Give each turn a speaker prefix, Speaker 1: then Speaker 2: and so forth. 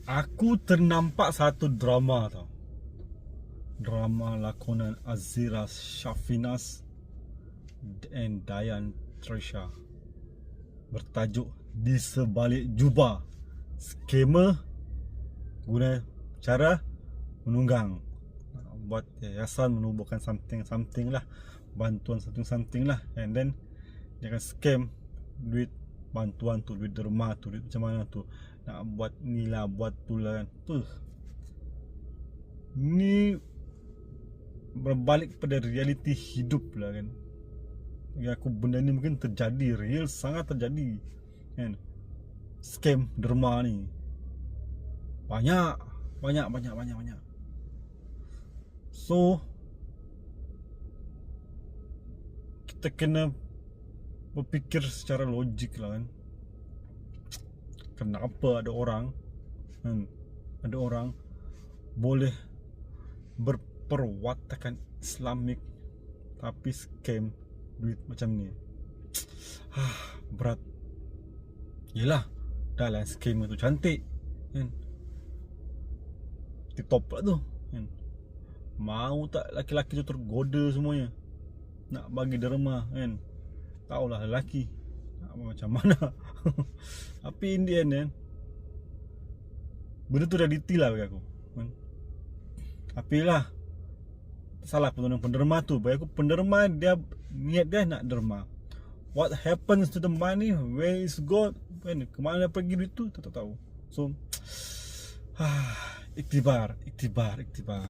Speaker 1: Aku ternampak satu drama tau. Drama lakonan Azira Shafinas and Dayan Trisha, bertajuk Di Sebalik Jubah, Skamer guna cara menunggang, buat yayasan menubuhkan something lah, bantuan something lah, and then dia akan scam duit bantuan tu, duit derma tu, duit macam mana tu, nak buat ni lah, buat tu lah kan. Ni berbalik pada realiti hidup lah kan. Ya, aku benda ni mungkin terjadi, real sangat terjadi kan. Scam derma ni banyak. So kita kena berfikir secara logik lah kan. Kenapa ada orang boleh berperwatakan Islamik tapi scam duit macam ni? Berat. Yelah, dah lah scam tu cantik kan, TikTok pula tu kan. Mau tak laki-laki tu tergoda semuanya nak bagi derma kan. Tahulah lelaki nak macam mana. Tapi in the end kan, benda tu realiti lah bagi aku kan. Tapi lah, salah penderma tu. Bagi aku penderma dia, niat dia nak derma. What happens to the money, where is God kan, kemana pergi duit tu tak tahu. So iktibar.